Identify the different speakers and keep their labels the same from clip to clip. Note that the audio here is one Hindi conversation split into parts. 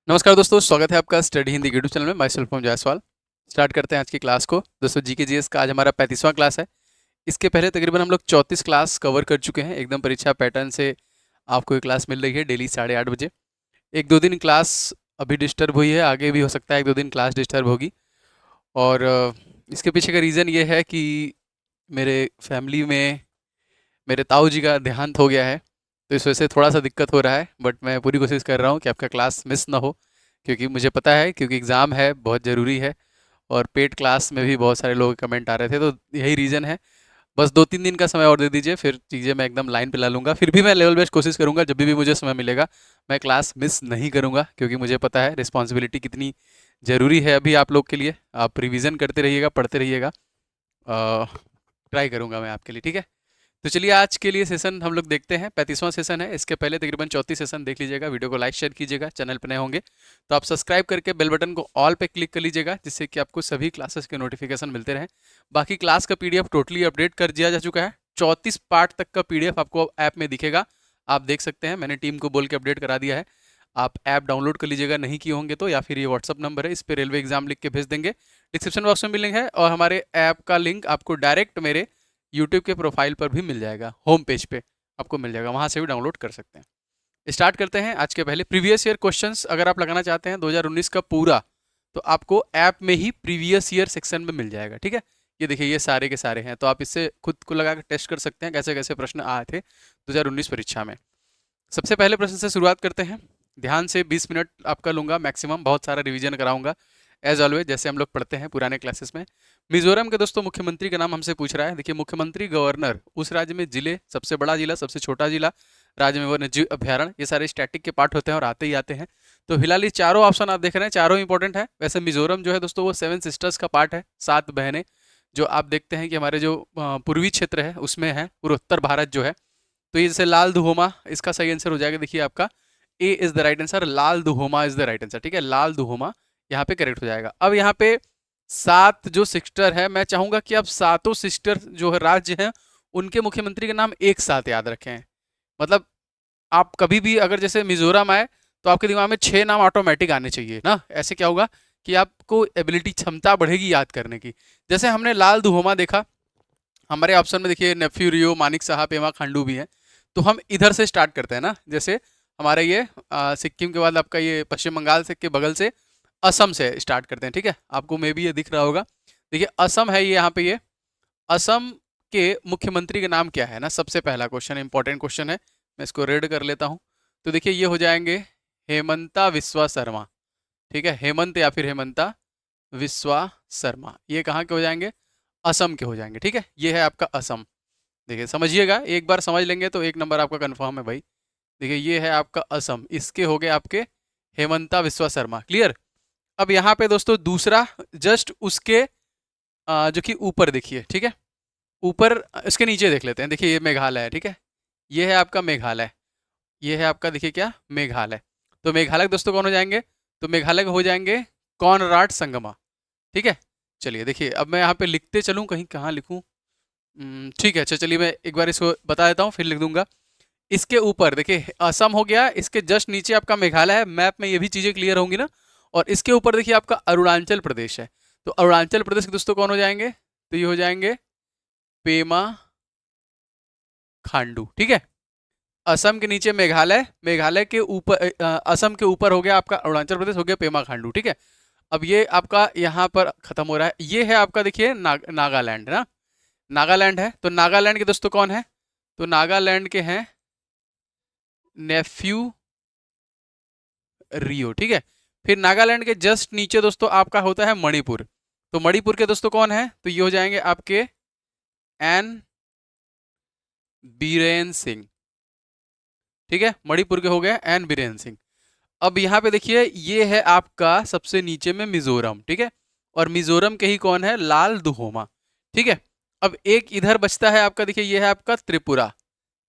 Speaker 1: नमस्कार दोस्तों, स्वागत है आपका स्टडी हिंदी यूट्यूब चैनल में। My self Om Jaiswal. Start करते हैं आज की क्लास को। दोस्तों, जीके जीएस का आज हमारा 35वां क्लास है। इसके पहले तकरीबन हम लोग 34 क्लास कवर कर चुके हैं। एकदम परीक्षा पैटर्न से आपको ये क्लास मिल रही है डेली 8:30 बजे। एक दो दिन क्लास अभी डिस्टर्ब हुई है, आगे भी हो सकता है एक दो दिन क्लास डिस्टर्ब होगी। और इसके पीछे का रीज़न ये है कि मेरे फैमिली में मेरे ताऊ जी का देहांत हो गया है, तो इस वजह से थोड़ा सा दिक्कत हो रहा है। बट मैं पूरी कोशिश कर रहा हूँ कि आपका क्लास मिस ना हो, क्योंकि मुझे पता है, क्योंकि एग्ज़ाम है, बहुत ज़रूरी है। और पेड क्लास में भी बहुत सारे लोग कमेंट आ रहे थे, तो यही रीज़न है। बस 2-3 दिन का समय और दे दीजिए, फिर चीज़ें मैं एकदम लाइन पे ला लूँगा। फिर भी मैं लेवल बेस्ट कोशिश करूँगा, जब भी मुझे समय मिलेगा मैं क्लास मिस नहीं करूँगा, क्योंकि मुझे पता है रिस्पॉन्सिबिलिटी कितनी ज़रूरी है अभी आप लोग के लिए। आप रिवीजन करते रहिएगा, पढ़ते रहिएगा। ट्राई करूँगा मैं आपके लिए, ठीक है। तो चलिए, आज के लिए सेशन हम लोग देखते हैं। 35वां सेशन है। इसके पहले तकरीबन 34 सेशन देख लीजिएगा। वीडियो को लाइक शेयर कीजिएगा। चैनल पर नए होंगे तो आप सब्सक्राइब करके बेल बटन को ऑल पे क्लिक कर लीजिएगा, जिससे कि आपको सभी क्लासेस के नोटिफिकेशन मिलते रहें। बाकी क्लास का पीडीएफ टोटली अपडेट कर दिया जा चुका है। 34 पार्ट तक का पीडीएफ आपको ऐप में दिखेगा, आप देख सकते हैं। मैंने टीम को बोल के अपडेट करा दिया है। आप ऐप डाउनलोड कर लीजिएगा, नहीं किए होंगे तो, या फिर ये व्हाट्सअप नंबर है, इस पर रेलवे एग्जाम लिख के भेज देंगे। डिस्क्रिप्शन बॉक्स में भी लिंक है, और हमारे ऐप का लिंक आपको डायरेक्ट मेरे यूट्यूब के प्रोफाइल पर भी मिल जाएगा। होम पेज पे आपको मिल जाएगा, वहाँ से भी डाउनलोड कर सकते हैं। स्टार्ट करते हैं। आज के पहले प्रीवियस ईयर क्वेश्चंस अगर आप लगाना चाहते हैं 2019 का पूरा, तो आपको ऐप में ही प्रीवियस ईयर सेक्शन में मिल जाएगा, ठीक है। ये देखिए, ये सारे के सारे हैं, तो आप इससे खुद को लगा कर टेस्ट कर सकते हैं कैसे कैसे प्रश्न आए थे 2019 परीक्षा में। सबसे पहले प्रश्न से शुरुआत करते हैं। ध्यान से 20 मिनट आपका लूँगा मैक्सिमम, बहुत सारा रिवीजन कराऊंगा एज ऑलवेज, जैसे हम लोग पढ़ते हैं पुराने क्लासेस में। मिजोरम के दोस्तों मुख्यमंत्री का नाम हमसे पूछ रहा है। देखिए, मुख्यमंत्री, गवर्नर, उस राज्य में जिले, सबसे बड़ा जिला, सबसे छोटा जिला, राज्य में वन्य जीव अभ्यारण्य, ये सारे स्टैटिक के पार्ट होते हैं और आते ही आते हैं। तो फिलहाल ये चारों ऑप्शन आप देख रहे हैं, चारों इंपॉर्टेंट है। वैसे मिजोरम जो है दोस्तों, वो 7 सिस्टर्स का पार्ट है, 7 बहनें, जो आप देखते हैं कि हमारे जो पूर्वी क्षेत्र है उसमें है, पूर्वोत्तर भारत जो है। तो ये जैसे लाल दुहोमा, इसका सही आंसर हो जाएगा। देखिए, आपका A is the right answer, Lalduhoma is the right answer, ठीक है। लाल दुहोमा यहाँ पे करेक्ट हो जाएगा। अब यहाँ पे 7 जो सिस्टर है, मैं चाहूंगा कि आप सातों सिस्टर जो है राज्य हैं, उनके मुख्यमंत्री के नाम एक साथ याद रखें। मतलब आप कभी भी अगर जैसे मिजोरम आए, तो आपके दिमाग में 6 नाम ऑटोमेटिक आने चाहिए ना। ऐसे क्या होगा कि आपको एबिलिटी, क्षमता बढ़ेगी याद करने की। जैसे हमने लाल दुहोमा देखा, हमारे ऑप्शन में देखिए नेफ्यू रियो, मानिक साहा, पेमा खांडू भी हैं। तो हम इधर से स्टार्ट करते हैं ना। जैसे हमारे ये सिक्किम के बाद आपका ये पश्चिम बंगाल से के बगल से असम से स्टार्ट करते हैं, ठीक है। आपको मे भी ये दिख रहा होगा। देखिए, असम है ये, यहाँ पे ये असम के मुख्यमंत्री के नाम क्या है ना। सबसे पहला क्वेश्चन, इंपॉर्टेंट क्वेश्चन है, मैं इसको रेड कर लेता हूँ। तो देखिए, ये हो जाएंगे हेमंता विश्वा शर्मा, ठीक है। हेमंत या फिर हेमंता विश्वा शर्मा, ये कहाँ के हो जाएंगे? असम के हो जाएंगे, ठीक है। ये है आपका असम। देखिए, समझिएगा, एक बार समझ लेंगे तो एक नंबर आपका कंफर्म है भाई। देखिए, ये है आपका असम, इसके हो गए आपके हेमंता विश्वा शर्मा, क्लियर। अब यहाँ पे दोस्तों दूसरा, जस्ट उसके जो कि ऊपर देखिए, ठीक है। ऊपर इसके नीचे देख लेते हैं। देखिए, ये मेघालय है, ठीक है। ये है आपका मेघालय, ये है आपका देखिए क्या, मेघालय। तो मेघालय के दोस्तों कौन हो जाएंगे? तो मेघालय के हो जाएंगे कॉनराड संगमा, ठीक है। चलिए, देखिए, अब मैं यहाँ पे लिखते चलूँ, कहीं कहाँ लिखूँ? ठीक है, अच्छा चलिए, मैं एक बार इसको बता देता हूँ, फिर लिख दूंगा। इसके ऊपर देखिए असम हो गया, इसके जस्ट नीचे आपका मेघालय है। मैप में ये भी चीज़ें क्लियर होंगी ना। और इसके ऊपर देखिए आपका अरुणाचल प्रदेश है। तो अरुणाचल प्रदेश के दोस्तों कौन हो जाएंगे? तो ये हो जाएंगे पेमा खांडू, ठीक है। असम के नीचे मेघालय, मेघालय के ऊपर असम के ऊपर हो गया आपका अरुणाचल प्रदेश, हो गया पेमा खांडू, ठीक है। अब ये आपका यहाँ पर खत्म हो रहा है। ये है आपका देखिए नागालैंड ना, नागालैंड है। तो नागालैंड के दोस्तों कौन है? तो नागालैंड के हैं नेफ्यू रियो, ठीक है। फिर नागालैंड के जस्ट नीचे दोस्तों आपका होता है मणिपुर। तो मणिपुर के दोस्तों कौन है? तो ये हो जाएंगे आपके एन बीरेन सिंह, ठीक है। मणिपुर के हो गए एन बीरेन सिंह। अब यहाँ पे देखिए, ये है आपका सबसे नीचे में मिजोरम, ठीक है। और मिजोरम के ही कौन है? लाल दुहोमा, ठीक है। अब एक इधर बचता है आपका, देखिए ये है आपका त्रिपुरा,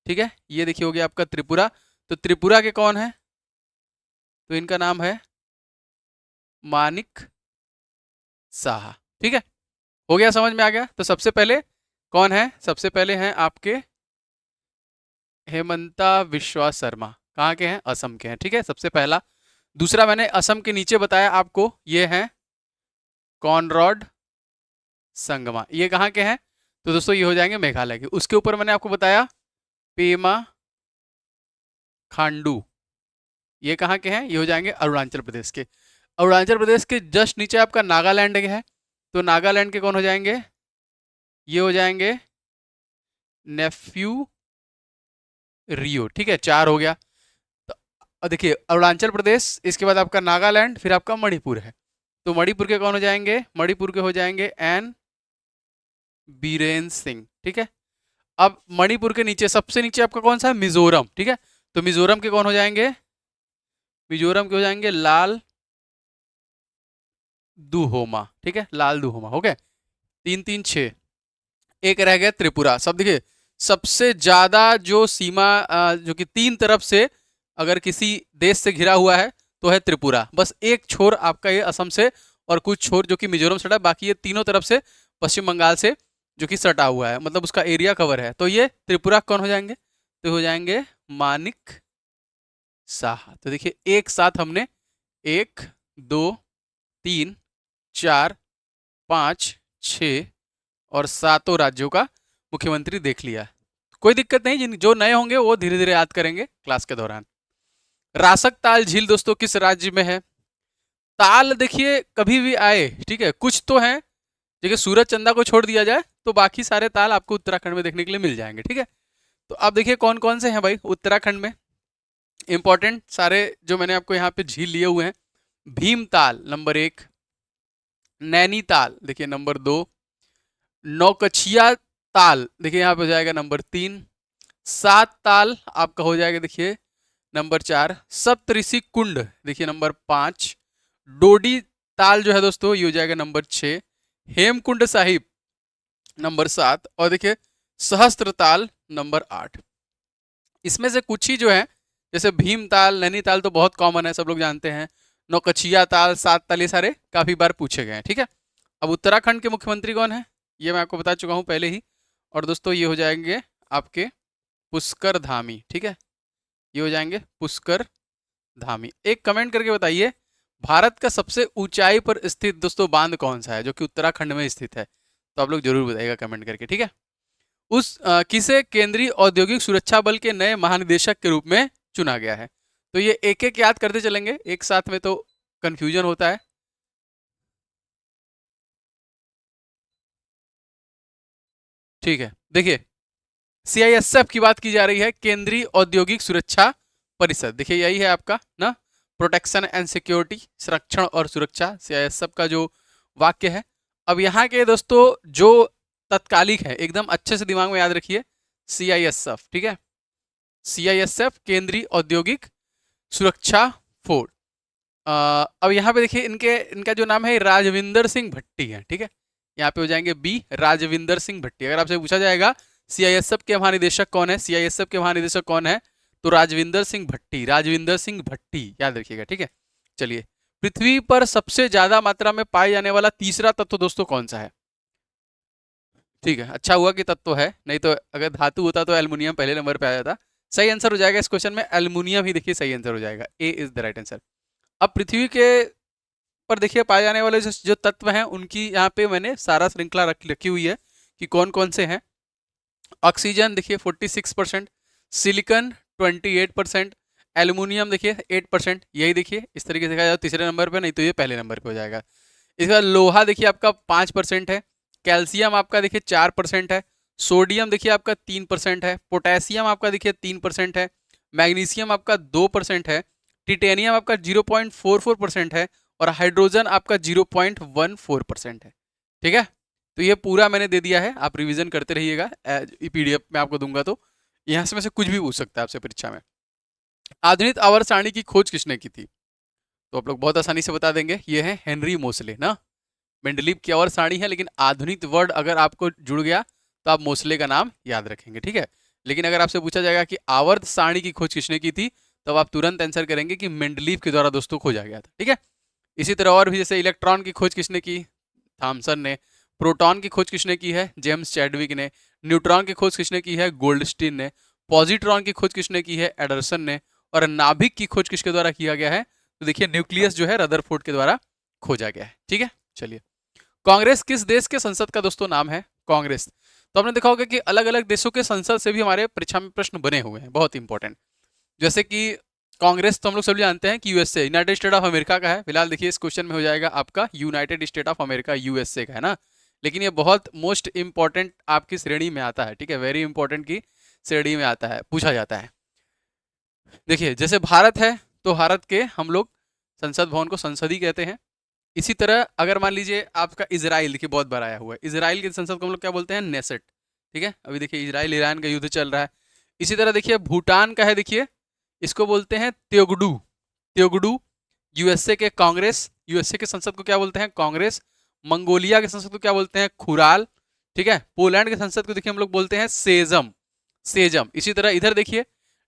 Speaker 1: ठीक है। ये देखिए हो गया आपका त्रिपुरा। तो त्रिपुरा के कौन है? तो इनका नाम है मानिक साहा, ठीक है। हो गया, समझ में आ गया। तो सबसे पहले कौन है? सबसे पहले हैं आपके हेमंता विश्वा शर्मा, कहाँ के हैं? असम के हैं, ठीक है, सबसे पहला। दूसरा मैंने असम के नीचे बताया आपको, ये है कॉनरॉड संगमा, ये कहाँ के हैं? तो दोस्तों ये हो जाएंगे मेघालय के। उसके ऊपर मैंने आपको बताया पेमा खांडू, ये कहाँ के हैं? ये हो जाएंगे अरुणाचल प्रदेश के। अरुणाचल प्रदेश के जस्ट नीचे आपका नागालैंड है, तो नागालैंड के कौन हो जाएंगे? ये हो जाएंगे नेफ्यू रियो। ठीक है, 4 हो गया। तो देखिए अरुणाचल प्रदेश, इसके बाद आपका नागालैंड, फिर आपका मणिपुर है। तो मणिपुर के कौन हो जाएंगे? मणिपुर के हो जाएंगे एन बीरेन सिंह। ठीक है, अब मणिपुर के नीचे सबसे नीचे आपका कौन सा है? मिजोरम। ठीक है, तो मिजोरम के कौन हो जाएंगे? मिजोरम के हो जाएंगे लाल दुहोमा। ठीक है, लाल दुहोमा हो गए। 3 3 6। एक रह गया त्रिपुरा। सब देखिए सबसे ज्यादा जो सीमा जो कि 3 तरफ से अगर किसी देश से घिरा हुआ है तो है त्रिपुरा। बस एक छोर आपका ये असम से और कुछ छोर जो कि मिजोरम सटा, बाकी ये तीनों तरफ से पश्चिम बंगाल से जो कि सटा हुआ है, मतलब उसका एरिया कवर है। तो ये त्रिपुरा कौन हो जाएंगे? तो हो जाएंगे मानिक शाह। तो देखिए एक साथ हमने 1 2 3 4 5 6 और 7 राज्यों का मुख्यमंत्री देख लिया। कोई दिक्कत नहीं, जिन जो नए होंगे वो धीरे धीरे याद करेंगे क्लास के दौरान। रासक ताल झील दोस्तों किस राज्य में है? ताल देखिए कभी भी आए, ठीक है, कुछ तो है, देखिए सूरज चंदा को छोड़ दिया जाए तो बाकी सारे ताल आपको उत्तराखंड में देखने के लिए मिल जाएंगे। ठीक है, तो अब देखिए कौन कौन से हैं भाई उत्तराखंड में इंपॉर्टेंट सारे जो मैंने आपको यहाँ पे झील लिए हुए हैं। भीमताल नंबर 1, नैनीताल देखिए नंबर 2, नौकछिया ताल देखिए यहाँ पे हो जाएगा नंबर 3, 7 ताल आपका हो जाएगा देखिए नंबर 4, सप्तऋषि कुंड देखिए नंबर 5, डोडी ताल जो है दोस्तों ये हो जाएगा नंबर 6, हेमकुंड साहिब नंबर 7 और देखिए सहस्त्र ताल नंबर 8। इसमें से कुछ ही जो है जैसे भीमताल, नैनीताल तो बहुत कॉमन है, सब लोग जानते हैं। नौकछिया ताल, 7 ताल ये सारे काफी बार पूछे गए हैं। ठीक है, अब उत्तराखंड के मुख्यमंत्री कौन है ये मैं आपको बता चुका हूं पहले ही। और दोस्तों ये हो जाएंगे आपके पुष्कर धामी। ठीक है, ये हो जाएंगे पुष्कर धामी। एक कमेंट करके बताइए भारत का सबसे ऊंचाई पर स्थित दोस्तों बांध कौन सा है जो कि उत्तराखंड में स्थित है? तो आप लोग जरूर बताइएगा कमेंट करके। ठीक है, किसे केंद्रीय औद्योगिक सुरक्षा बल के नए महानिदेशक के रूप में चुना गया है? तो ये एक एक याद करते चलेंगे, एक साथ में तो कंफ्यूजन होता है। ठीक है, देखिए सीआईएसएफ की बात की जा रही है, केंद्रीय औद्योगिक सुरक्षा परिषद। देखिए यही है आपका ना, प्रोटेक्शन एंड सिक्योरिटी, संरक्षण और सुरक्षा, सीआईएसएफ का जो वाक्य है। अब यहाँ के दोस्तों जो तत्कालिक है एकदम अच्छे से दिमाग में याद रखिए, सीआईएसएफ। ठीक है, सीआईएसएफ केंद्रीय औद्योगिक सुरक्षा फोर्स। अब यहाँ पे देखिए इनका जो नाम है राजविंदर सिंह भट्टी है। ठीक है, यहाँ पे हो जाएंगे बी, राजविंदर सिंह भट्टी। अगर आपसे पूछा जाएगा सीआईएसएफ के महानिदेशक कौन है, सीआईएसएफ के महानिदेशक कौन है, तो राजविंदर सिंह भट्टी, राजविंदर सिंह भट्टी याद रखिएगा। ठीक है, चलिए पृथ्वी पर सबसे ज्यादा मात्रा में पाए जाने वाला तीसरा तत्व दोस्तों कौन सा है? ठीक है, अच्छा हुआ कि तत्व है, नहीं तो अगर धातु होता तो एल्युमिनियम पहले नंबर पे आ जाता। सही आंसर हो जाएगा इस क्वेश्चन में एल्युमिनियम ही, देखिए सही आंसर हो जाएगा, ए इज द राइट आंसर। अब पृथ्वी के पर देखिए पाए जाने वाले जो तत्व हैं उनकी यहाँ पे मैंने सारा श्रृंखला रखी हुई है कि कौन कौन से हैं। ऑक्सीजन देखिए 46%, सिलिकॉन 28%, एल्युमिनियम देखिए 8%, यही देखिए इस तरीके से देखा जाए तीसरे नंबर पे, नहीं तो ये पहले नंबर पे हो जाएगा। इसके बाद लोहा देखिए आपका 5% है, कैल्शियम आपका देखिए 4% है, सोडियम देखिए आपका 3% है, पोटेशियम आपका देखिए 3% है, मैग्नीशियम आपका 2% है, टिटेनियम आपका 0.44% है और हाइड्रोजन आपका 0.14% है। ठीक है, तो ये पूरा मैंने दे दिया है, आप रिवीजन करते रहिएगा, पीडीएफ में आपको दूंगा तो यहाँ से में से कुछ भी पूछ सकता है आपसे परीक्षा में। आधुनिक आवर्त सारणी की खोज किसने की थी? तो आप लोग बहुत आसानी से बता देंगे, ये है हेनरी मोसले ना। मेंडलीव की आवर्त सारणी है, लेकिन आधुनिक वर्ड अगर आपको जुड़ गया तो आप मोसले का नाम याद रखेंगे। ठीक है, लेकिन अगर आपसे पूछा जाएगा कि आवर्त सारणी की खोज किसने की थी, तब आप तुरंत आंसर करेंगे कि मेंडलीव के द्वारा दोस्तों खोजा गया था। ठीक है, इसी तरह और भी जैसे इलेक्ट्रॉन की खोज किसने की? थॉमसन ने। प्रोटॉन की खोज किसने की है? जेम्स चैडविक ने। न्यूट्रॉन की खोज किसने की है? गोल्डस्टीन ने। पॉजिट्रॉन की खोज किसने की है? एडरसन ने। और नाभिक की खोज किसके द्वारा किया गया है? तो देखिए न्यूक्लियस जो है रदरफोर्ड के द्वारा खोजा गया है। ठीक है, चलिए। कांग्रेस किस देश के संसद का दोस्तों नाम है? कांग्रेस। तो आपने देखा होगा कि अलग अलग देशों के संसद से भी हमारे परीक्षा में प्रश्न बने हुए हैं, बहुत इंपॉर्टेंट। जैसे कि कांग्रेस तो हम लोग सभी जानते हैं कि USA, United state of America का है। फिलहाल देखिए इस क्वेश्चन में हो जाएगा आपका United state of America, USA का है ना। लेकिन ये बहुत मोस्ट इंपॉर्टेंट आपकी श्रेणी में आता है, ठीक है, वेरी इंपॉर्टेंट की श्रेणी में आता है, पूछा जाता है। देखिए जैसे भारत है तो भारत के हम लोग संसद भवन को संसद ही कहते हैं। इसी तरह अगर मान लीजिए आपका इजराइल, देखिए बहुत बार आया हुआ है, इजराइल के संसद को हम लोग क्या बोलते हैं? नेसेट। ठीक है, अभी देखिए इजराइल ईरान का युद्ध चल रहा है। इसी तरह देखिए भूटान का है, देखिए इसको बोलते हैं त्योगडू। त्योगडू। यूएसए के कांग्रेस, यूएसए के संसद को क्या बोलते हैं? कांग्रेस। मंगोलिया के संसद को क्या बोलते हैं? खुराल। ठीक है, पोलैंड के संसद को देखिए हम लोग बोलते हैं सेजम। सेजम। इसी तरह इधर देखिए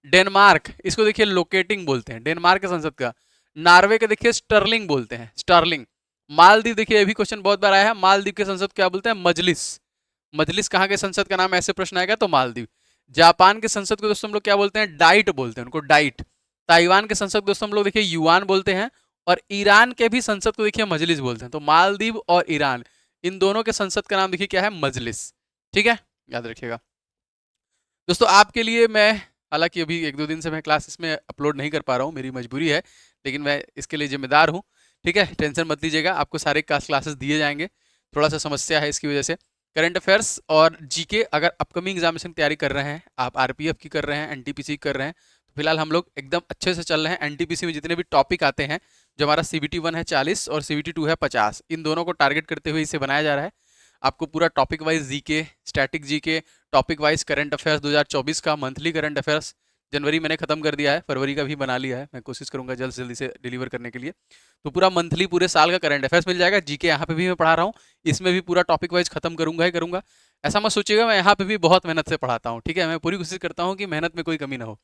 Speaker 1: डेनमार्क, इसको देखिए लोकेटिंग बोलते हैं, डेनमार्क के संसद का। नॉर्वे के देखिए स्टर्लिंग बोलते हैं, स्टर्लिंग। मालदीव, देखिए ये भी क्वेश्चन बहुत बार आया है, मालदीव के संसद क्या बोलते हैं? मजलिस। मजलिस कहाँ के संसद का नाम, ऐसे प्रश्न आएगा तो मालदीव। जापान के संसद को दोस्तों हम लोग क्या बोलते हैं? डाइट बोलते हैं उनको, डाइट। ताइवान के संसद दोस्तों हम लोग देखिए युआन बोलते हैं। और ईरान के भी संसद को देखिए मजलिस बोलते हैं। तो मालदीव और ईरान, इन दोनों के संसद का नाम देखिए क्या है? मजलिस। ठीक है, याद रखिएगा दोस्तों। आपके लिए मैं, हालांकि अभी एक दो दिन से मैं क्लास इसमें अपलोड नहीं कर पा रहा हूँ, मेरी मजबूरी है, लेकिन मैं इसके लिए जिम्मेदार हूँ। ठीक है, टेंशन मत लीजिएगा, आपको सारे क्लासेस दिए जाएंगे। थोड़ा सा समस्या है इसकी वजह से। करंट अफेयर्स और जीके अगर अपकमिंग एग्जामिनेशन की तैयारी कर रहे हैं, आप आरपीएफ की कर रहे हैं, एनटीपीसी की कर रहे हैं, तो फिलहाल हम लोग एकदम अच्छे से चल रहे हैं। एनटीपीसी में जितने भी टॉपिक आते हैं, जो हमारा सीबीटी 1 है 40 और सीबीटी 2 है 50, इन दोनों को टारगेट करते हुए इसे बनाया जा रहा है। आपको पूरा topic wise GK, static GK, topic wise current affairs 2024 का मंथली करंट अफेयर्स जनवरी मैंने खत्म कर दिया है, फरवरी का भी बना लिया है, मैं कोशिश करूंगा जल्द से जल्दी से डिलीवर करने के लिए। तो पूरा मंथली पूरे साल का करंट अफेयर्स मिल जाएगा। जीके यहाँ पे भी मैं पढ़ा रहा हूँ, इसमें भी पूरा टॉपिक वाइज खत्म करूंगा ही करूंगा। ऐसा मत सोचिएगा, मैं यहाँ पे भी बहुत मेहनत से पढ़ाता हूँ। ठीक है, मैं पूरी कोशिश करता हूँ कि मेहनत में कोई कमी ना हो।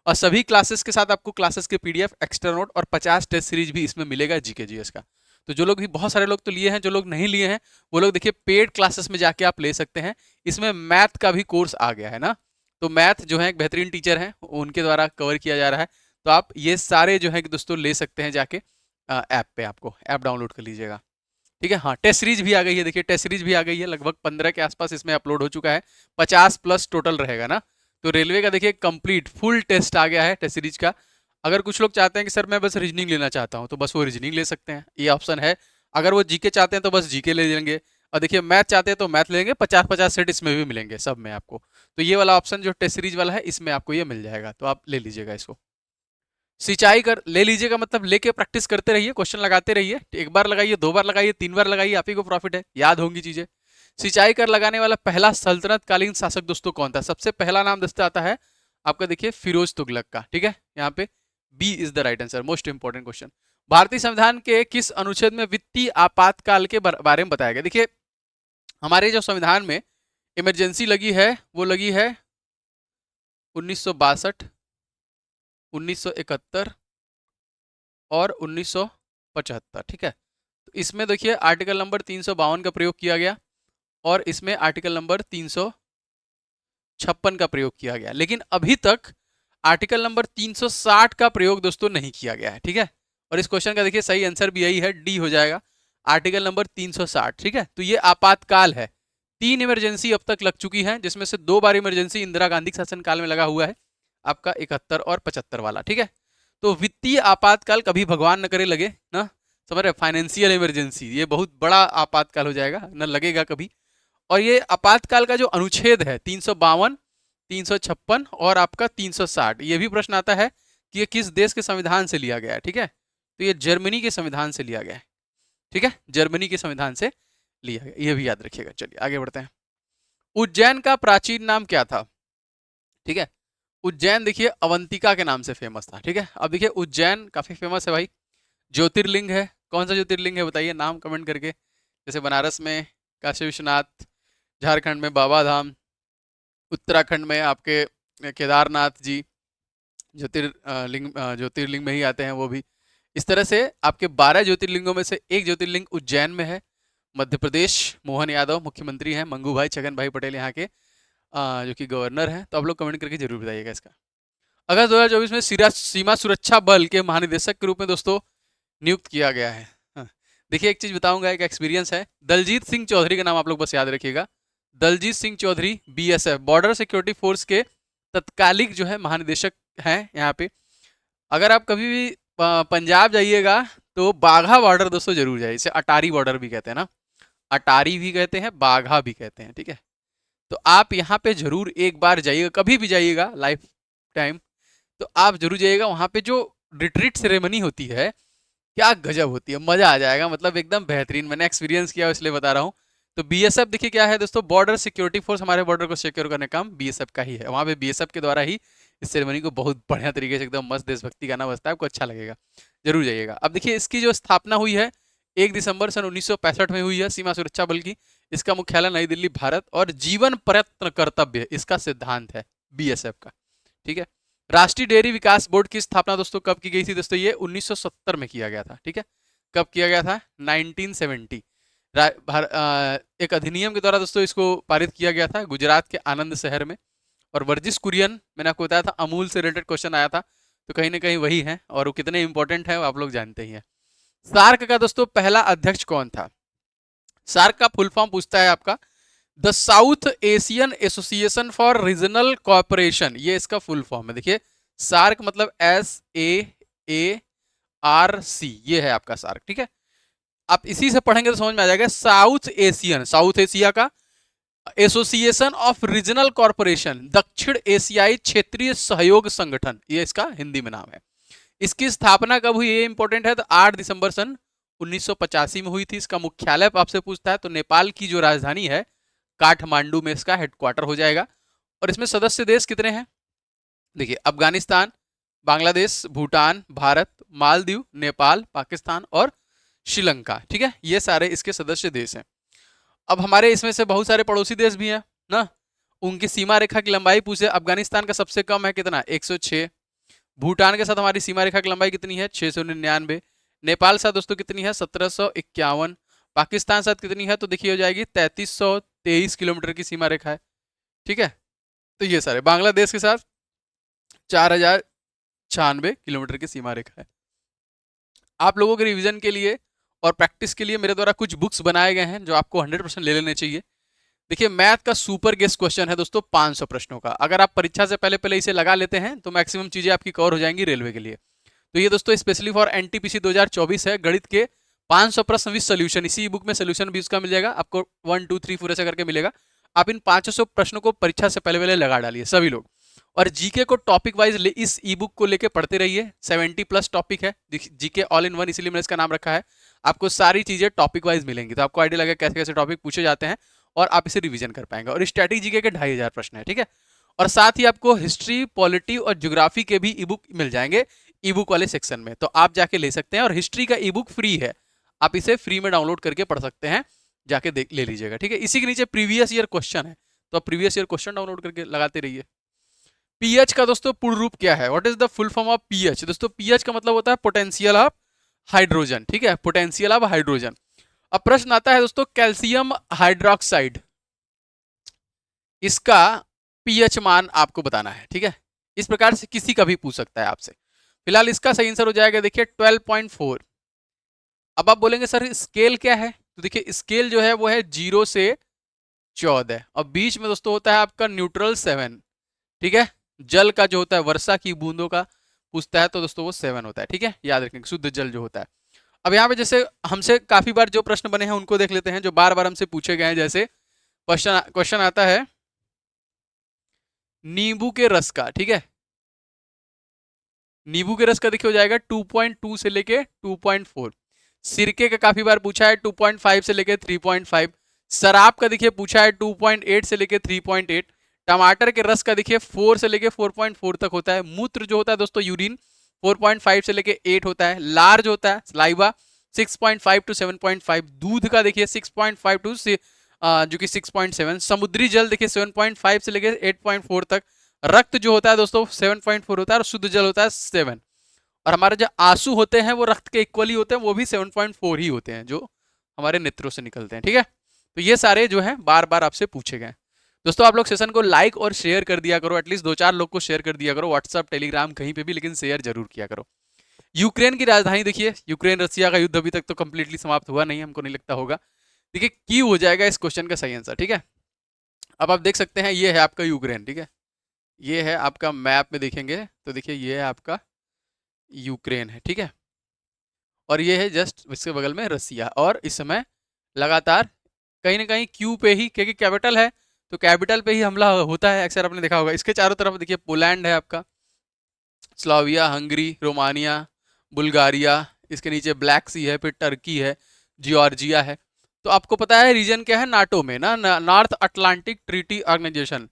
Speaker 1: और सभी क्लासेस के साथ आपको क्लासेस के पीडीएफ, एक्स्ट्रा नोट और 50 टेस्ट सीरीज भी इसमें मिलेगा जीके जीएस का। तो जो लोग भी, बहुत सारे लोग तो लिए हैं, जो लोग नहीं लिए हैं वो लोग देखिए पेड क्लासेस में जाके आप ले सकते हैं। इसमें मैथ का भी कोर्स आ गया है ना, तो मैथ जो है एक बेहतरीन टीचर हैं, उनके द्वारा कवर किया जा रहा है। तो आप ये सारे जो है कि दोस्तों ले सकते हैं जाके ऐप पे, आपको ऐप डाउनलोड कर लीजिएगा। ठीक है, हाँ टेस्ट सीरीज भी आ गई है, देखिए टेस्ट सीरीज भी आ गई है, लगभग 15 के आसपास इसमें अपलोड हो चुका है, 50 प्लस टोटल रहेगा ना। तो रेलवे का देखिए कंप्लीट फुल टेस्ट आ गया है टेस्ट सीरीज का। अगर कुछ लोग चाहते हैं कि सर मैं बस रीजनिंग लेना चाहता हूँ, तो बस वो रीजनिंग ले सकते हैं, ये ऑप्शन है। अगर वो जीके चाहते हैं तो बस जीके ले लेंगे, और देखिए मैथ चाहते हैं तो मैथ लेंगे, 50-50 सेट इसमें भी मिलेंगे सब में आपको। तो ये वाला ऑप्शन जो टेस्ट सीरीज वाला है, इसमें आपको ये मिल जाएगा, तो आप ले लीजिएगा इसको। सिंचाई कर ले लीजिएगा, मतलब लेके प्रैक्टिस करते रहिए, क्वेश्चन लगाते रहिए, एक बार लगाइए, 2 बार लगाइए, 3 बार लगाइए, आप ही को प्रॉफिट है, याद होंगी चीजें। सिंचाई कर लगाने वाला पहला सल्तनत कालीन शासक दोस्तों कौन था? सबसे पहला नाम दोस्तों आता है आपका, देखिए फिरोज तुगलक का। ठीक है, यहाँ पे B is the right answer, most important question. भारतीय संविधान के किस अनुच्छेद में वित्तीय आपातकाल के बारे में बताया गया? देखिए हमारे जो संविधान में इमरजेंसी लगी है, वो लगी है 1962, 1971 और 1975। ठीक है, तो इसमें देखिए आर्टिकल नंबर 352 का प्रयोग किया गया, और इसमें आर्टिकल नंबर 356 का प्रयोग किया गया। लेकिन अभी तक आर्टिकल नंबर 360 का प्रयोग दोस्तों नहीं किया गया है। ठीक है, और इस क्वेश्चन का देखिए सही आंसर भी यही है, डी हो जाएगा, आर्टिकल नंबर 360। ठीक है, तो ये आपातकाल है। 3 इमरजेंसी अब तक लग चुकी है, जिसमें से 2 बार इमरजेंसी इंदिरा गांधी के शासनकाल में लगा हुआ है, आपका 71 और 75 वाला। ठीक है, तो वित्तीय आपातकाल कभी भगवान न करे लगे ना, समझ रहे, फाइनेंशियल इमरजेंसी, ये बहुत बड़ा आपातकाल हो जाएगा, न लगेगा कभी। और ये आपातकाल का जो अनुच्छेद है 352, 356 और आपका 360, ये भी प्रश्न आता है कि ये किस देश के संविधान से लिया गया है। ठीक है, तो ये जर्मनी के संविधान से लिया गया है। ठीक है, जर्मनी के संविधान से लिया गया, ये भी याद रखिएगा। चलिए आगे बढ़ते हैं। उज्जैन का प्राचीन नाम क्या था? ठीक है, उज्जैन देखिए अवंतिका के नाम से फेमस था। ठीक है, अब देखिए उज्जैन काफी फेमस है भाई, ज्योतिर्लिंग है, कौन सा ज्योतिर्लिंग है बताइए नाम कमेंट करके। जैसे बनारस में काशी विश्वनाथ, झारखंड में बाबा धाम, उत्तराखंड में आपके केदारनाथ जी ज्योतिर्लिंग में ही आते हैं वो भी। इस तरह से आपके 12 ज्योतिर्लिंगों में से एक ज्योतिर्लिंग उज्जैन में है। मध्य प्रदेश, मोहन यादव मुख्यमंत्री हैं, मंगू भाई छगन भाई पटेल यहाँ के जो कि गवर्नर हैं। तो आप लोग कमेंट करके जरूर बताइएगा इसका। अगस्त 2024 में सीमा सुरक्षा बल के महानिदेशक के रूप में दोस्तों नियुक्त किया गया है। हाँ। देखिए एक चीज बताऊंगा, एक एक्सपीरियंस है। दलजीत सिंह चौधरी का नाम आप लोग बस याद रखिएगा। Daljeet Singh Chaudhary BSF border security force के तत्कालिक जो है महानिदेशक हैं यहाँ पे। अगर आप कभी भी पंजाब जाइएगा तो बाघा बॉर्डर दोस्तों जरूर जाइए। इसे अटारी बॉर्डर भी कहते हैं ना, अटारी भी कहते हैं, बाघा भी कहते हैं, ठीक है। तो आप यहाँ पे जरूर एक बार जाइएगा, कभी भी जाइएगा लाइफ टाइम, तो आप जरूर जाइएगा। वहाँ पे जो रिट्रीट सेरेमनी होती है, क्या गजब होती है, मजा आ जाएगा, मतलब एकदम बेहतरीन। मैंने एक्सपीरियंस किया इसलिए बता रहा हूँ। तो बीएसएफ देखिए क्या है दोस्तों, बॉर्डर सिक्योरिटी फोर्स, हमारे बॉर्डर को सिक्योर करने का काम बीएसएफ का ही है। वहाँ पे बीएसएफ के द्वारा ही इस सेरेमनी को बहुत बढ़िया तरीके से एकदम मस्त देशभक्ति गाना बजता है, आपको अच्छा लगेगा, जरूर जाइएगा। अब देखिए इसकी जो स्थापना हुई है 1 दिसंबर सन 1965 में हुई है, सीमा सुरक्षा बल की। इसका मुख्यालय नई दिल्ली भारत, और जीवन प्रयत्न कर्तव्य इसका सिद्धांत है बीएसएफ का, ठीक है। राष्ट्रीय डेयरी विकास बोर्ड की स्थापना दोस्तों कब की गई थी दोस्तों, ये 1970 में किया गया था, ठीक है। कब किया गया था, 1970। एक अधिनियम के द्वारा दोस्तों इसको पारित किया गया था गुजरात के आनंद शहर में। और वर्जिस कुरियन, मैंने आपको बताया था अमूल से रिलेटेड क्वेश्चन आया था, तो कहीं ना कहीं वही है, और वो कितने इंपॉर्टेंट है वो आप लोग जानते ही हैं। सार्क का दोस्तों पहला अध्यक्ष कौन था। सार्क का फुल फॉर्म पूछता है आपका, the South Asian association for regional cooperation, ये इसका फुल फॉर्म है। देखिए सार्क मतलब SAARC, ये है आपका सार्क, ठीक है। आप इसी से पढ़ेंगे तो समझ में आ जाएगा। साउथ एशियन, साउथ एशिया का एसोसिएशन ऑफ रीजनल कॉरपोरेशन, दक्षिण एशियाई क्षेत्रीय सहयोग संगठन, ये इसका हिंदी में नाम है। इसकी स्थापना कब हुई, ये इंपॉर्टेंट है, तो 8 दिसंबर सन 1985 में हुई थी। इसका मुख्यालय आपसे पूछता है तो नेपाल की जो राजधानी है काठमांडू में इसका हेडक्वार्टर हो जाएगा। और इसमें सदस्य देश कितने हैं, देखिए अफगानिस्तान, बांग्लादेश, भूटान, भारत, मालदीव, नेपाल, पाकिस्तान और श्रीलंका, ठीक है। ये सारे इसके सदस्य देश हैं। अब हमारे इसमें से बहुत सारे पड़ोसी देश भी हैं ना, उनकी सीमा रेखा की लंबाई पूछे। अफगानिस्तान का सबसे कम है कितना, 106। भूटान के साथ हमारी सीमा रेखा की लंबाई कितनी है, 699। नेपाल साथ दोस्तों कितनी है, 1751। पाकिस्तान साथ कितनी है, तो देखिए हो जाएगी 3323 किलोमीटर की सीमा रेखा है, ठीक है। तो ये सारे, बांग्लादेश के साथ 4096 किलोमीटर की सीमा रेखा है। आप लोगों के रिवीजन के लिए और प्रैक्टिस के लिए मेरे द्वारा कुछ बुक्स बनाए गए हैं जो आपको 100% ले लेने चाहिए। देखिए मैथ का सुपर गेस्ट क्वेश्चन है दोस्तों 500 प्रश्नों का, अगर आप परीक्षा से पहले पहले इसे लगा लेते हैं तो मैक्सिमम चीजें आपकी कवर हो जाएंगी रेलवे के लिए। तो ये दोस्तों स्पेशली फॉर एनटीपीसी 2024 है, गणित के 500 प्रश्न विद सोल्यूशन। इसी बुक में सोल्यूशन भी उसका मिल जाएगा आपको, 1 2 3 4 ऐसे करके मिलेगा। आप इन 500 प्रश्नों को परीक्षा से पहले पहले लगा डालिए सभी लोग। और जीके को टॉपिक वाइज इस ई बुक को लेके पढ़ते रहिए। 70+ टॉपिक है जीके ऑल इन वन, इसीलिए मैंने इसका नाम रखा है। आपको सारी चीजें टॉपिक वाइज मिलेंगी, तो आपको आइडिया लगेगा कैसे कैसे टॉपिक पूछे जाते हैं और आप इसे रिवीजन कर पाएंगे। और स्टैटिक जीके के 2500 प्रश्न है, ठीक है। और साथ ही आपको हिस्ट्री, पॉलिटी और ज्योग्राफी के भी ई बुक मिल जाएंगे ई बुक वाले सेक्शन में, तो आप जाके ले सकते हैं। और हिस्ट्री का ई बुक फ्री है, आप इसे फ्री में डाउनलोड करके पढ़ सकते हैं, जाके देख ले लीजिएगा, ठीक है। इसी के नीचे प्रीवियस ईयर क्वेश्चन है, तो आप प्रीवियस ईयर क्वेश्चन डाउनलोड करके लगाते रहिए। पीएच का दोस्तों पूर्ण रूप क्या है, what is the full form of pH. दोस्तों पीएच का मतलब होता है पोटेंशियल ऑफ हाइड्रोजन, ठीक है, पोटेंशियल ऑफ हाइड्रोजन। अब प्रश्न आता है दोस्तों कैल्शियम हाइड्रोक्साइड, इसका पीएच मान आपको बताना है, ठीक है। इस प्रकार से किसी का भी पूछ सकता है आपसे। फिलहाल इसका सही आंसर हो जाएगा देखिए 12.4। अब आप बोलेंगे सर स्केल क्या है, तो देखिए स्केल जो है वो है 0 से 14, और बीच में दोस्तों होता है आपका न्यूट्रल 7, ठीक है। जल का जो होता है वर्षा की बूंदों का पूछता है तो दोस्तों वो 7 होता है, ठीक है, याद रखेंगे, शुद्ध जल जो होता है। अब यहाँ पे जैसे हमसे काफी बार जो प्रश्न बने हैं उनको देख लेते हैं जो बार बार हमसे पूछे गए हैं। जैसे क्वेश्चन आता है नींबू के रस का, ठीक है, नींबू के रस का देखिए हो जाएगा 2.2 से लेके 2.4। सिरके का काफी बार पूछा है 2.5 से लेके 3.5। शराब का देखिए पूछा है 2.8 से लेके 3.8। टमाटर के रस का देखिए 4 से लेके 4.4 तक होता है। मूत्र जो होता है दोस्तों यूरिन 4.5 से लेके 8 होता है। लार जो होता है सलाइवा 6.5 टू 7.5। दूध का देखिए 6.5 टू जो कि 6.7। समुद्री जल देखिए 7.5 से लेके 8.4 तक। रक्त जो होता है दोस्तों 7.4 होता है और शुद्ध जल होता है 7। और हमारे जो आंसू होते हैं वो रक्त के इक्वली होते हैं, वो भी 7.4 ही होते हैं जो हमारे नेत्रों से निकलते हैं, ठीक है। तो ये सारे जो है बार बार आपसे पूछे गए। दोस्तों आप लोग सेशन को लाइक और शेयर कर दिया करो, एटलीस्ट 2-4 लोग को शेयर कर दिया करो, व्हाट्सअप टेलीग्राम कहीं पे भी, लेकिन शेयर जरूर किया करो। यूक्रेन की राजधानी देखिए, यूक्रेन रसिया का युद्ध अभी तक तो कंप्लीटली समाप्त हुआ नहीं, हमको नहीं लगता होगा। देखिए कीव हो जाएगा इस क्वेश्चन का सही आंसर, ठीक है। अब आप देख सकते हैं ये है आपका यूक्रेन, ठीक है। ये है आपका मैप में देखेंगे तो देखिए ये है आपका यूक्रेन है, ठीक है। और ये है जस्ट इसके बगल में रसिया, और इस समय लगातार कहीं ना कहीं क्यू पे ही, क्योंकि कैपिटल है तो कैपिटल पे ही हमला होता है अक्सर, आपने देखा होगा। इसके चारों तरफ देखिए पोलैंड है आपका, स्लोविया, हंगरी, रोमानिया, बुल्गारिया, इसके नीचे ब्लैक सी है, फिर टर्की है, जॉर्जिया है। तो आपको पता है रीजन क्या है नाटो में ना, नॉर्थ अटलांटिक ट्रीटी ऑर्गेनाइजेशन,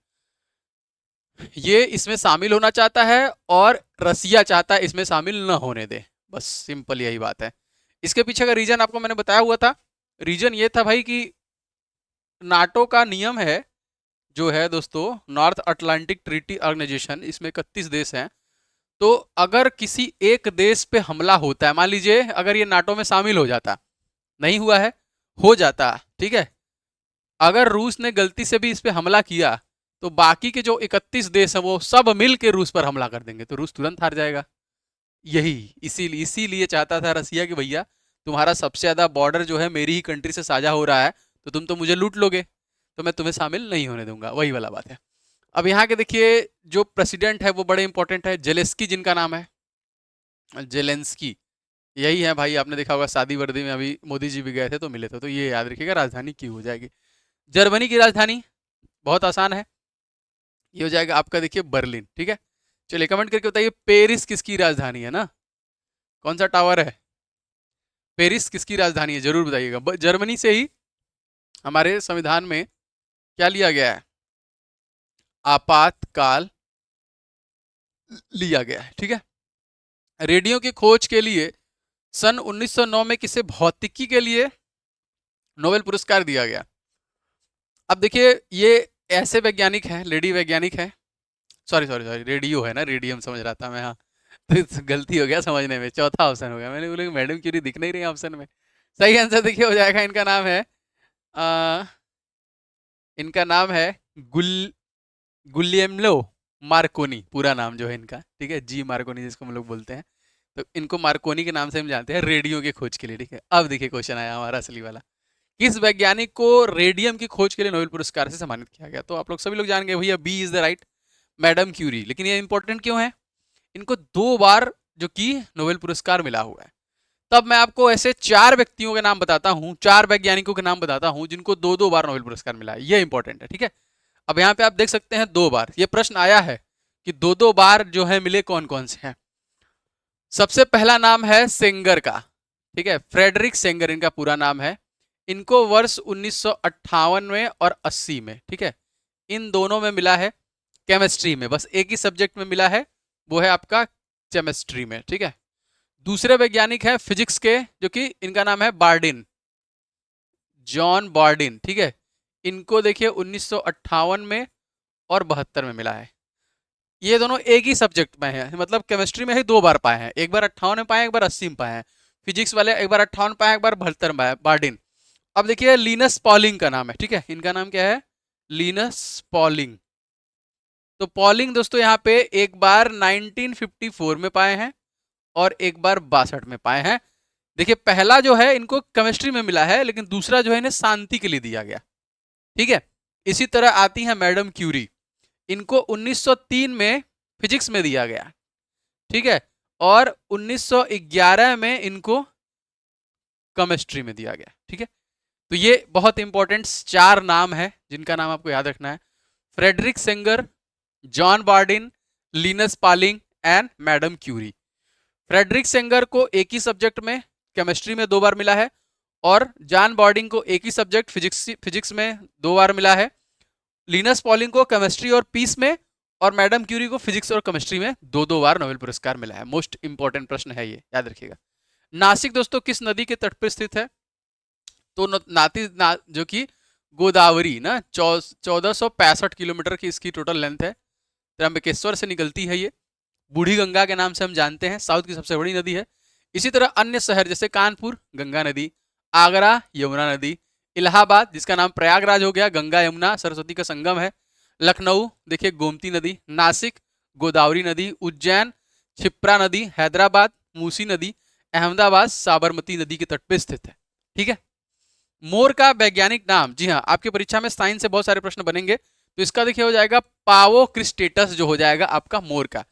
Speaker 1: ये इसमें शामिल होना चाहता है और रसिया चाहता है इसमें शामिल न होने दे, बस सिंपल यही बात है। इसके पीछे का रीजन आपको मैंने बताया हुआ था। रीजन ये था भाई कि नाटो का नियम है जो है दोस्तों, नॉर्थ अटलांटिक ट्रीटी ऑर्गेनाइजेशन, इसमें 31 देश हैं। तो अगर किसी एक देश पे हमला होता है, मान लीजिए अगर ये नाटो में शामिल हो जाता, नहीं हुआ है, हो जाता, ठीक है, अगर रूस ने गलती से भी इस पे हमला किया तो बाकी के जो 31 देश हैं वो सब मिल के रूस पर हमला कर देंगे, तो रूस तुरंत हार जाएगा। यही इसीलिए चाहता था रसिया कि भैया तुम्हारा सबसे ज्यादा बॉर्डर जो है मेरी ही कंट्री से साझा हो रहा है, तो तुम तो मुझे लूट लोगे, तो मैं तुम्हें शामिल नहीं होने दूंगा, वही वाला बात है। अब यहाँ के देखिए जो प्रेसिडेंट है वो बड़े इंपॉर्टेंट है, जेलेस्की जिनका नाम है, जेलेंस्की, यही है भाई। आपने देखा होगा शादी वर्दी में अभी मोदी जी भी गए थे तो मिले थे, तो ये याद रखिएगा राजधानी की हो जाएगी। जर्मनी की राजधानी बहुत आसान है, ये हो जाएगा आपका देखिए बर्लिन, ठीक है। चलिए कमेंट करके बताइए पेरिस किसकी राजधानी है ना, कौन सा टावर है, पेरिस किसकी राजधानी है, जरूर बताइएगा। जर्मनी से ही हमारे संविधान में क्या लिया गया है, आपातकाल लिया गया है, ठीक है। रेडियो की खोज के लिए सन 1909 में किसे भौतिकी के लिए नोबेल पुरस्कार दिया गया। अब देखिए ये ऐसे वैज्ञानिक हैं, लेडी वैज्ञानिक हैं, सॉरी सॉरी सॉरी, रेडियो है ना, रेडियम समझ रहा था मैं, हाँ। तो गलती हो गया समझने में, चौथा ऑप्शन हो गया, मैंने बोला मैडम क्यों दिख नहीं रही ऑप्शन में। सही आंसर देखिए हो जाएगा, इनका नाम है आ, इनका नाम है गुल गुलियम्लो मार्कोनी, पूरा नाम जो है इनका, ठीक है, जी मार्कोनी जिसको हम लोग बोलते हैं। तो इनको मार्कोनी के नाम से हम जानते हैं रेडियो की खोज के लिए, ठीक है। अब देखिए क्वेश्चन आया हमारा असली वाला, किस वैज्ञानिक को रेडियम की खोज के लिए नोबेल पुरस्कार से सम्मानित किया गया। तो आप लोग सभी लोग जान गए भैया, B is the right, madam Curie. लेकिन ये इंपॉर्टेंट क्यों है, इनको 2 बार जो कि नोबेल पुरस्कार मिला हुआ है। तब मैं आपको ऐसे 4 व्यक्तियों के नाम बताता हूं, 4 वैज्ञानिकों के नाम बताता हूं जिनको 2-2 बार नोबेल पुरस्कार मिला है, ये इंपॉर्टेंट है, ठीक है। अब यहाँ पे आप देख सकते हैं 2 बार, ये प्रश्न आया है कि 2-2 बार जो है मिले कौन कौन से हैं। सबसे पहला नाम है सेंगर का, ठीक है, फ्रेडरिक सेंगर इनका पूरा नाम है। इनको वर्ष 1958 में और 80 में, ठीक है, इन दोनों में मिला है केमिस्ट्री में, बस एक ही सब्जेक्ट में मिला है, वो है आपका केमिस्ट्री में, ठीक है। दूसरे वैज्ञानिक है फिजिक्स के, जो कि इनका नाम है बार्डिन, जॉन बार्डिन, ठीक है। इनको देखिए 1958 में और 72 में मिला है। ये दोनों एक ही सब्जेक्ट में है, मतलब केमिस्ट्री में ही 2 बार पाए हैं, एक बार 58 में पाए, एक बार 80 में पाए हैं। फिजिक्स वाले एक बार 58 में पाए, एक बार 72 में पाए, बार्डिन। अब देखिए लिनस पॉलिंग का नाम है, ठीक है, इनका नाम क्या है, लिनस पॉलिंग। तो पॉलिंग दोस्तों यहाँ पे एक बार 1954 में पाए हैं और एक बार 62 में पाए हैं। देखिए पहला जो है इनको केमिस्ट्री में मिला है, लेकिन दूसरा जो है इन्हें शांति के लिए दिया गया, ठीक है। इसी तरह आती है मैडम क्यूरी, इनको 1903 में फिजिक्स में दिया गया, ठीक है, और 1911 में इनको केमिस्ट्री में दिया गया, ठीक है। तो ये बहुत इंपॉर्टेंट 4 नाम है जिनका नाम आपको याद रखना है, Frederick Sanger, John Bardeen, Linus Pauling and madam Curie. Frederick Sanger को एक ही सब्जेक्ट में केमिस्ट्री में 2 बार मिला है, और जॉन बार्डिन को एक ही सब्जेक्ट फिजिक्स में 2 बार मिला है। लिनस पॉलिंग को केमिस्ट्री और पीस में, और मैडम क्यूरी को फिजिक्स और केमिस्ट्री में 2-2 बार नोबेल पुरस्कार मिला है। मोस्ट इंपॉर्टेंट प्रश्न है ये, याद रखिएगा। नासिक दोस्तों किस नदी के तट पर स्थित है, तो जो कि गोदावरी ना, 1465 किलोमीटर की इसकी टोटल लेंथ है, त्र्यंबकेश्वर से निकलती है ये, बूढ़ी गंगा के नाम से हम जानते हैं, साउथ की सबसे बड़ी नदी है। इसी तरह अन्य शहर जैसे कानपुर गंगा नदी, आगरा यमुना नदी, इलाहाबाद जिसका नाम प्रयागराज हो गया, गंगा यमुना सरस्वती का संगम है, लखनऊ देखिए गोमती नदी, नासिक गोदावरी नदी, उज्जैन क्षिप्रा नदी, हैदराबाद मूसी नदी अहमदाबाद साबरमती नदी के तट पे स्थित है। ठीक है। मोर का वैज्ञानिक नाम, जी हाँ, आपकी परीक्षा में साइंस से बहुत सारे प्रश्न बनेंगे, तो इसका देखिए हो जाएगा पावोक्रिस्टेटस, जो हो जाएगा आपका मोर का।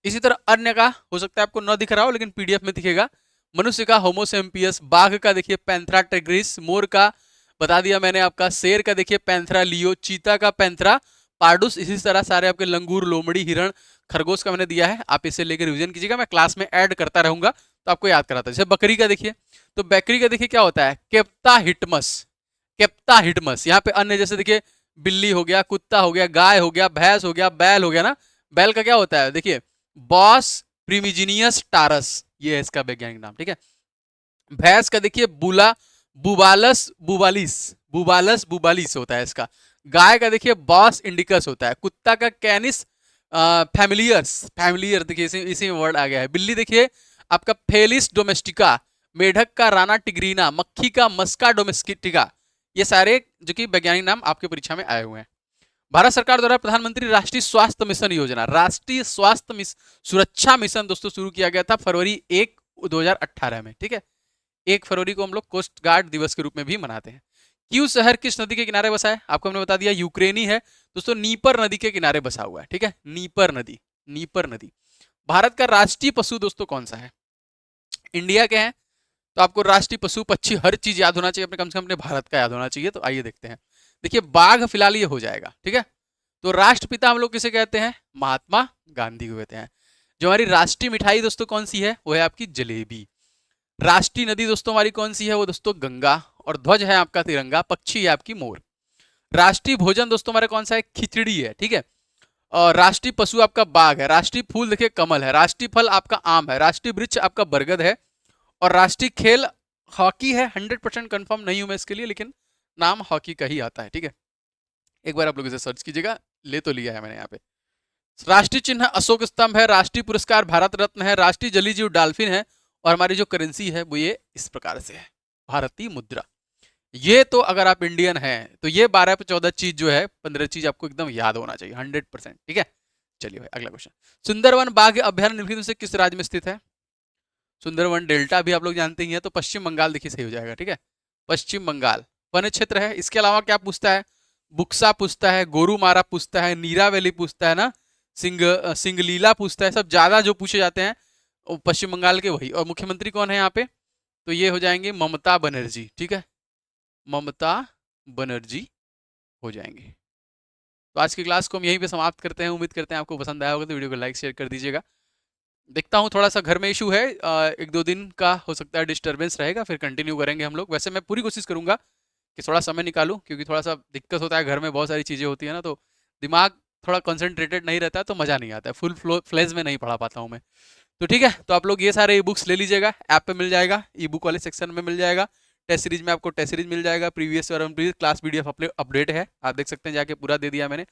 Speaker 1: इसी तरह अन्य का हो सकता है आपको न दिख रहा हो लेकिन पीडीएफ में दिखेगा। मनुष्य का होमोसेम्पियस, बाघ का देखिए पैंथरा टेग्रिस, मोर का बता दिया मैंने आपका, शेर का देखिए पैंथरा लियो, चीता का पैंथरा पार्डुस, इसी तरह सारे आपके लंगूर, लोमड़ी, हिरण, खरगोश का मैंने दिया है, आप इसे लेकर रिवीजन कीजिएगा, मैं क्लास में ऐड करता रहूंगा तो आपको याद कराता है। जैसे बकरी का देखिए, तो बकरी का देखिए क्या होता है, केप्ता हिटमस, केप्ता हिटमस। यहाँ पे अन्य जैसे देखिए बिल्ली हो गया, कुत्ता हो गया, गाय हो गया, भैंस हो गया, बैल हो गया ना, बैल का क्या होता है देखिए, बॉस प्रीमिजिनियस टारस, ये है इसका वैज्ञानिक नाम। ठीक है। भैंस का देखिए बुला बुबालस बुबालिस, बुबालस बुबालिस होता है इसका। गाय का देखिए बॉस इंडिकस होता है। कुत्ता का कैनिस फैमिलियर्स, फैमिलियर देखिए इसी में वर्ड आ गया है। बिल्ली देखिए आपका फेलिस डोमेस्टिका, मेढक का राना टिग्रीना, मक्खी का मस्का डोमेस्टिका। ये सारे जो कि वैज्ञानिक नाम आपके परीक्षा में आए हुए हैं। भारत सरकार द्वारा प्रधानमंत्री राष्ट्रीय स्वास्थ्य मिशन योजना, राष्ट्रीय स्वास्थ्य सुरक्षा मिशन दोस्तों शुरू किया गया था फरवरी 1 2018 में। ठीक है। 1 फरवरी को हम लोग कोस्ट गार्ड दिवस के रूप में भी मनाते हैं। क्यू शहर किस नदी के किनारे बसा है, आपको हमने बता दिया यूक्रेनी है दोस्तों, नीपर नदी के किनारे बसा हुआ है। ठीक है। नीपर नदी, नीपर नदी। भारत का राष्ट्रीय पशु दोस्तों कौन सा है, इंडिया के हैं, तो आपको राष्ट्रीय पशु पक्षी हर चीज याद होना चाहिए अपने, कम से कम अपने भारत का याद होना चाहिए। तो आइए देखते हैं। देखिए बाघ फिलहाल ये हो जाएगा। ठीक है। तो राष्ट्रपिता हम लोग किसे कहते हैं, महात्मा गांधी को कहते हैं। जो हमारी राष्ट्रीय मिठाई दोस्तों कौन सी है, वो है आपकी जलेबी। राष्ट्रीय नदी दोस्तों हमारी कौन सी है, वो दोस्तों गंगा, और ध्वज है आपका तिरंगा, पक्षी है आपकी मोर। राष्ट्रीय भोजन दोस्तों हमारे कौन सा है, खिचड़ी है। ठीक है। और राष्ट्रीय पशु आपका बाघ है। राष्ट्रीय फूल देखिए कमल है। राष्ट्रीय फल आपका आम है। राष्ट्रीय वृक्ष आपका बरगद है। और राष्ट्रीय खेल हॉकी है। 100% कंफर्म नहीं हूं मैं इसके लिए, लेकिन नाम हॉकी का ही आता है। ठीक है। एक बार आप लोग इसे सर्च कीजिएगा, ले तो लिया है मैंने यहाँ पे। राष्ट्रीय चिन्ह अशोक स्तंभ है। राष्ट्रीय पुरस्कार भारत रत्न है। राष्ट्रीय जलीय जीव डॉल्फिन है। और हमारी जो करेंसी है वो ये इस प्रकार से है, भारतीय मुद्रा। ये तो अगर आप इंडियन हैं तो ये 12 पे 14 चीज जो है, 15 चीज आपको एकदम याद होना चाहिए 100%। ठीक है। चलिए भाई अगला क्वेश्चन। सुंदरवन बाघ अभ्यारण्य निम्नलिखित में से किस राज्य में स्थित है, सुंदरवन डेल्टा भी आप लोग जानते ही हैं, तो पश्चिम बंगाल देखिए सही हो जाएगा। ठीक है। पश्चिम बंगाल वन क्षेत्र है। इसके अलावा क्या पूछता है, बुक्सा पूछता है, गोरुमारा पूछता है, नीरा वैली पूछता है ना, सिंगलीला पूछता है। सब ज्यादा जो पूछे जाते हैं वो पश्चिम बंगाल के वही। और मुख्यमंत्री कौन है यहाँ पे, तो ये हो जाएंगे ममता बनर्जी। ठीक है। ममता बनर्जी हो जाएंगे। तो आज की क्लास को हम यहीं पे समाप्त करते हैं। उम्मीद करते हैं आपको पसंद आया होगा, तो वीडियो को लाइक शेयर कर दीजिएगा। देखता हूँ थोड़ा सा घर में इशू है, 1-2 दिन का हो सकता है डिस्टर्बेंस रहेगा, फिर कंटिन्यू करेंगे हम लोग। वैसे मैं पूरी कोशिश करूंगा कि थोड़ा समय निकालूं, क्योंकि थोड़ा सा दिक्कत होता है घर में, बहुत सारी चीज़ें होती है ना, तो दिमाग थोड़ा कंसंट्रेटेड नहीं रहता है, तो मज़ा नहीं आता है, फुल फ्लेज में नहीं पढ़ा पाता हूँ मैं। तो ठीक है, तो आप लोग ये सारे ई बुक्स ले लीजिएगा, ऐप पे मिल जाएगा, ई बुक वाले सेक्शन में मिल जाएगा। टेस्ट सीरीज में आपको टेस्ट सीरीज मिल जाएगा, प्रीवियस और प्रीवियस क्लास पीडीएफ अपडेट है, आप देख सकते हैं, जाके पूरा दे दिया मैंने।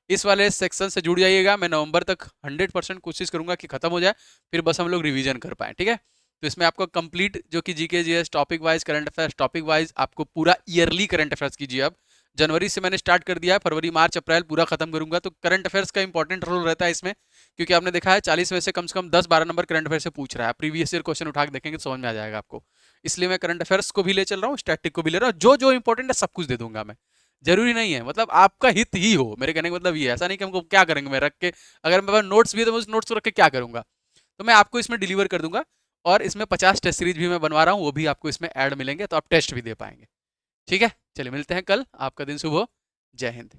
Speaker 1: इस वाले सेक्शन से जुड़ जाइएगा, मैं नवंबर तक 100% कोशिश करूंगा कि खत्म हो जाए, फिर बस हम लोग रिवीजन कर पाए। ठीक है। तो इसमें आपको कंप्लीट जो कि GK GS topic wise, current affairs topic wise, आपको पूरा ईयरली करंट अफेयर्स कीजिए। अब जनवरी से मैंने स्टार्ट कर दिया है, फरवरी मार्च अप्रैल पूरा खत्म करूंगा। तो करंट अफेयर्स का इंपॉर्टेंट रोल रहता है इसमें, क्योंकि आपने देखा है 40 में से कम 10-12 नंबर करंट अफेयर से पूछ रहा है। प्रीवियस ईयर क्वेश्चन उठा के देखेंगे तो समझ में आ जाएगा आपको। इसलिए मैं करंट अफेयर्स को भी ले चल रहा हूँ, स्टैटिक को भी ले रहा हूँ, जो जो इंपॉर्टेंट है सब कुछ दे दूंगा मैं। जरूरी नहीं है, मतलब आपका हित ही हो, मेरे कहने का मतलब ये, ऐसा नहीं कि हमको क्या करेंगे मैं रख के, अगर मेरे पास नोट्स भी है तो मैं उस नोट्स को रख के क्या करूंगा, तो मैं आपको इसमें डिलीवर कर दूंगा। और इसमें 50 टेस्ट सीरीज भी मैं बनवा रहा हूँ, वो भी आपको इसमें ऐड मिलेंगे, तो आप टेस्ट भी दे पाएंगे। ठीक है। चलिए मिलते हैं कल, आपका दिन शुभ हो। जय हिंद।